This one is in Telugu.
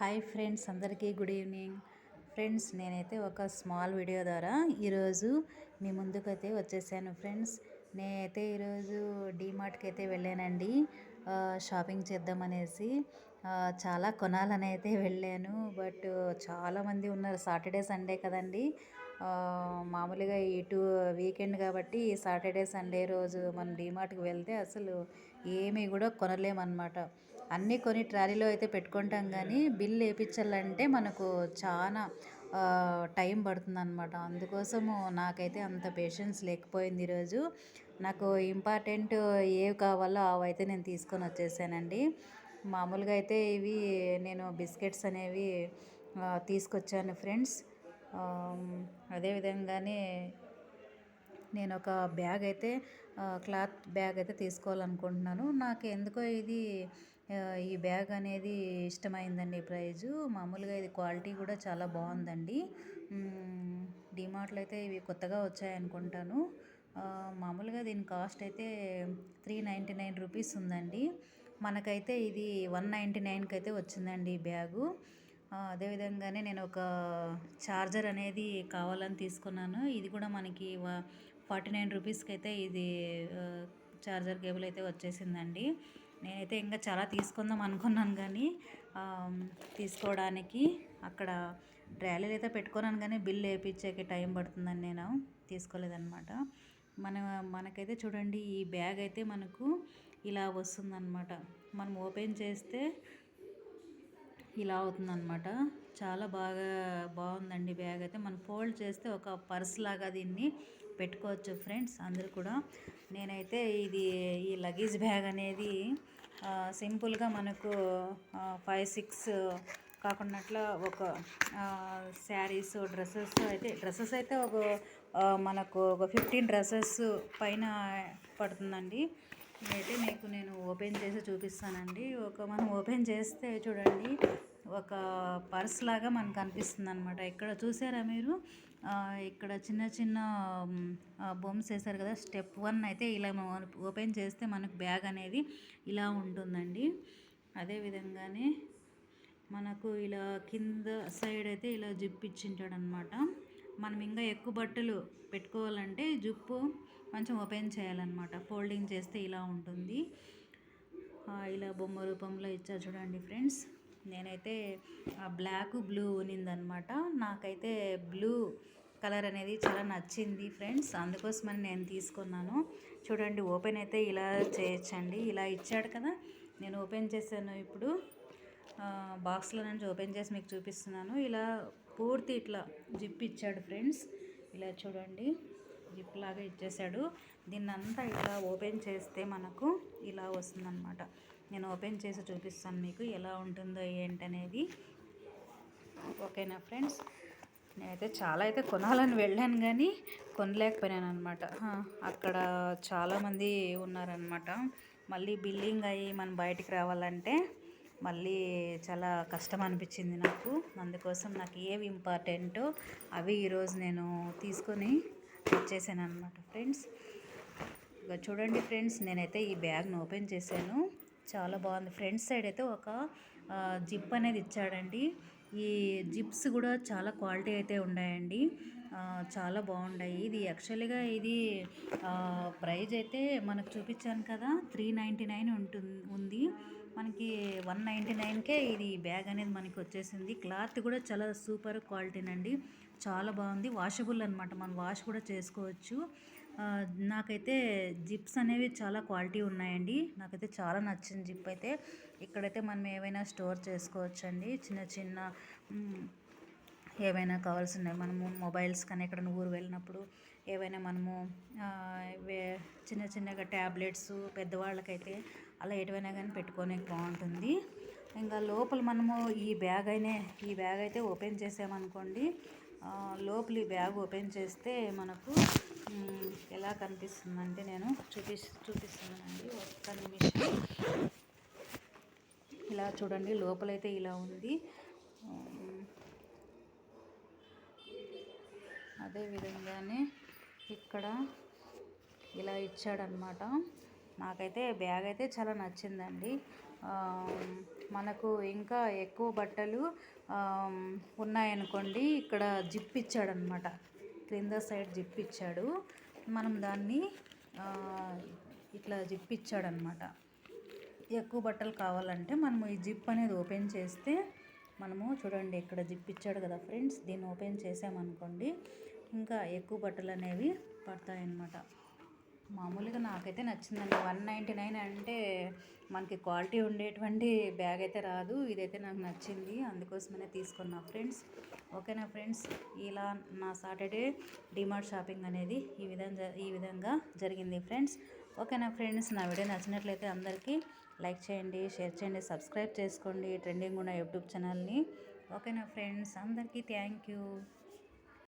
హాయ్ ఫ్రెండ్స్, అందరికీ గుడ్ ఈవినింగ్. ఫ్రెండ్స్, నేనైతే ఒక స్మాల్ వీడియో ద్వారా ఈరోజు మీ ముందుకైతే వచ్చేసాను. ఫ్రెండ్స్, నేనైతే ఈరోజు డీమార్ట్కి అయితే వెళ్ళానండి. షాపింగ్ చేద్దామనేసి చాలా కొనాలని అయితే వెళ్ళాను. బట్ చాలామంది ఉన్నారు. సాటర్డే సండే కదండి. మామూలుగా ఇటు వీకెండ్ కాబట్టి సాటర్డే సండే రోజు మనం డీమార్ట్కి వెళ్తే అసలు ఏమీ కూడా కొనలేమన్నమాట. అన్నీ కొని ట్రాలీలో అయితే పెట్టుకుంటాం, కానీ బిల్ వేయించాలంటే మనకు చాలా టైం పడుతుందన్నమాట. అందుకోసము నాకైతే అంత పేషెన్స్ లేకపోయింది ఈరోజు. నాకు ఇంపార్టెంట్ ఏవి కావాలో అవైతే నేను తీసుకొని వచ్చేసానండి. మామూలుగా అయితే ఇవి నేను బిస్కెట్స్ అనేవి తీసుకొచ్చాను ఫ్రెండ్స్. అదేవిధంగానే నేను ఒక బ్యాగ్ అయితే క్లాత్ బ్యాగ్ అయితే తీసుకోవాలనుకుంటున్నాను. నాకు ఎందుకో ఈ బ్యాగ్ అనేది ఇష్టమైందండి. ప్రైజు మామూలుగా ఇది క్వాలిటీ కూడా చాలా బాగుందండి. డీమార్ట్లో అయితే ఇవి కొత్తగా వచ్చాయనుకుంటాను. మామూలుగా దీని కాస్ట్ అయితే 399 రూపీస్ ఉందండి. మనకైతే ఇది 199కి అయితే వచ్చిందండి ఈ బ్యాగు. అదేవిధంగానే నేను ఒక చార్జర్ అనేది కావాలని తీసుకున్నాను. ఇది కూడా మనకి 49 రూపీస్కి అయితే ఇది చార్జర్ కేబుల్ అయితే వచ్చేసిందండి. నేనైతే ఇంకా చాలా తీసుకుందాం అనుకున్నాను, కానీ తీసుకోవడానికి అక్కడ ట్రాలీలు అయితే పెట్టుకున్నాను, కానీ బిల్ వేయించాక టైం పడుతుందని నేను తీసుకోలేదన్నమాట. మనకైతే చూడండి, ఈ బ్యాగ్ అయితే మనకు ఇలా వస్తుందన్నమాట. మనం ఓపెన్ చేస్తే ఇలా అవుతుందన్నమాట. చాలా బాగుందండి బ్యాగ్ అయితే. మనం ఫోల్డ్ చేస్తే ఒక పర్స్ లాగా దీన్ని పెట్టుకోవచ్చు ఫ్రెండ్స్. అందరూ కూడా నేనైతే ఈ లగేజ్ బ్యాగ్ అనేది సింపుల్గా మనకు 5-6 కాకుండా ఒక శారీస్ డ్రెస్సెస్ అయితే మనకు ఒక 15 డ్రెస్సెస్ పైన పడుతుందండి. అయితే నేను ఓపెన్ చేసి చూపిస్తానండి. మనం ఓపెన్ చేస్తే చూడండి, ఒక పర్స్ లాగా మనకు అనిపిస్తుంది అనమాట. ఇక్కడ చూసారా మీరు, ఇక్కడ చిన్న చిన్న బొమ్స్ వేసారు కదా. స్టెప్ 1 అయితే ఇలా ఓపెన్ చేస్తే మనకు బ్యాగ్ అనేది ఇలా ఉంటుందండి. అదేవిధంగానే మనకు ఇలా కింద సైడ్ అయితే ఇలా జిప్ ఇచ్చింటాడు అనమాట. మనం ఇంకా ఎక్కువ బట్టలు పెట్టుకోవాలంటే జిప్పు కొంచెం ఓపెన్ చేయాలన్నమాట. ఫోల్డింగ్ చేస్తే ఇలా ఉంటుంది. ఇలా బొమ్మ రూపంలో ఇచ్చారు చూడండి ఫ్రెండ్స్. నేనైతే బ్లాక్ బ్లూ ఉన్నిందనమాట. నాకైతే బ్లూ కలర్ అనేది చాలా నచ్చింది ఫ్రెండ్స్. అందుకోసమని నేను తీసుకున్నాను. చూడండి, ఓపెన్ అయితే ఇలా చేయొచ్చండి. ఇలా ఇచ్చాడు కదా, నేను ఓపెన్ చేశాను. ఇప్పుడు బాక్స్లో నుంచి ఓపెన్ చేసి మీకు చూపిస్తున్నాను. ఇలా పూర్తి ఇట్లా జిప్ ఇచ్చాడు ఫ్రెండ్స్. ఇలా చూడండి, జిప్ లాగా ఇచ్చేసాడు. దీన్నంతా ఇలా ఓపెన్ చేస్తే మనకు ఇలా వస్తుందన్నమాట. నేను ఓపెన్ చేసి చూపిస్తాను మీకు ఎలా ఉంటుందో ఏంటనేది. ఓకేనా ఫ్రెండ్స్, నేనైతే చాలా అయితే కొనాలని వెళ్ళాను, కానీ కొనలేకపోయాను అనమాట. అక్కడ చాలామంది ఉన్నారనమాట. మళ్ళీ బిల్లింగ్ అయ్యి మనం బయటికి రావాలంటే మళ్ళీ చాలా కష్టం అనిపించింది నాకు. అందుకోసం నాకు ఏవి ఇంపార్టెంటో అవి ఈరోజు నేను తీసుకొని వచ్చేసాను అనమాట ఫ్రెండ్స్. ఇక చూడండి ఫ్రెండ్స్, నేనైతే ఈ బ్యాగ్ను ఓపెన్ చేశాను. చాలా బాగుంది. ఫ్రంట్ సైడ్ అయితే ఒక జిప్ అనేది ఇచ్చాడండి. ఈ జిప్స్ కూడా చాలా క్వాలిటీ అయితే ఉన్నాయండి. చాలా బాగున్నాయి. ఇది యాక్చువల్గా ప్రైజ్ అయితే మనకు చూపించాను కదా, 399 ఉంది. మనకి 199కే ఇది బ్యాగ్ అనేది మనకి వచ్చేసింది. క్లాత్ కూడా చాలా సూపర్ క్వాలిటీనండి. చాలా బాగుంది. వాషబుల్ అనమాట, మనం వాష్ కూడా చేసుకోవచ్చు. నాకైతే జిప్స్ అనేవి చాలా క్వాలిటీ ఉన్నాయండి. నాకైతే చాలా నచ్చింది జిప్ అయితే. ఇక్కడైతే మనం ఏవైనా స్టోర్ చేసుకోవచ్చండి. చిన్న చిన్న ఏవైనా కావాల్సినవి మనము మొబైల్స్ కానీ ఎక్కడైనా ఊరు వెళ్ళినప్పుడు ఏవైనా మనము చిన్న చిన్నగా ట్యాబ్లెట్స్ పెద్దవాళ్ళకైతే అలా ఎటువైనా కానీ పెట్టుకోనే బాగుంటుంది. ఇంకా లోపల మనము ఈ బ్యాగ్ అయితే ఓపెన్ చేసామనుకోండి, లోపల ఈ బ్యాగ్ ఓపెన్ చేస్తే మనకు ఎలా కనిపిస్తుందంటే నేను చూపిస్తున్నానండి. ఒక్క నిమిషం. ఇలా చూడండి, లోపలైతే ఇలా ఉంది. అదేవిధంగానే ఇక్కడ ఇలా ఇచ్చాడనమాట. నాకైతే బ్యాగ్ అయితే చాలా నచ్చిందండి. మనకు ఇంకా ఎక్కువ బట్టలు ఉన్నాయనుకోండి, ఇక్కడ జిప్ ఇచ్చాడనమాట. క్రింద సైడ్ జిప్ ఇచ్చాడు. మనం దాన్ని ఇట్లా జిప్ ఇచ్చాడనమాట. ఎక్కువ బట్టలు కావాలంటే మనము ఈ జిప్ అనేది ఓపెన్ చేస్తే, మనము చూడండి ఇక్కడ జిప్ ఇచ్చాడు కదా ఫ్రెండ్స్, దీన్ని ఓపెన్ చేసామనుకోండి ఇంకా ఎక్కువ బట్టలు అనేవి పడతాయన్నమాట. మామూలుగా నాకైతే నచ్చిందండి. 199 అంటే మనకి క్వాలిటీ ఉండేటువంటి బ్యాగ్ అయితే రాదు. ఇదైతే నాకు నచ్చింది, అందుకోసమనే తీసుకున్నా ఫ్రెండ్స్. ఓకేనా ఫ్రెండ్స్, ఇలా నా సాటర్డే డిమార్ట్ షాపింగ్ అనేది ఈ విధంగా జరిగింది ఫ్రెండ్స్. ఓకేనా ఫ్రెండ్స్, నా వీడియో నచ్చినట్లయితే అందరికీ లైక్ చేయండి, షేర్ చేయండి, సబ్స్క్రైబ్ చేసుకోండి ట్రెండింగ్ ఉన్న యూట్యూబ్ ఛానల్ని. ఓకేనా ఫ్రెండ్స్, అందరికీ థ్యాంక్ యూ.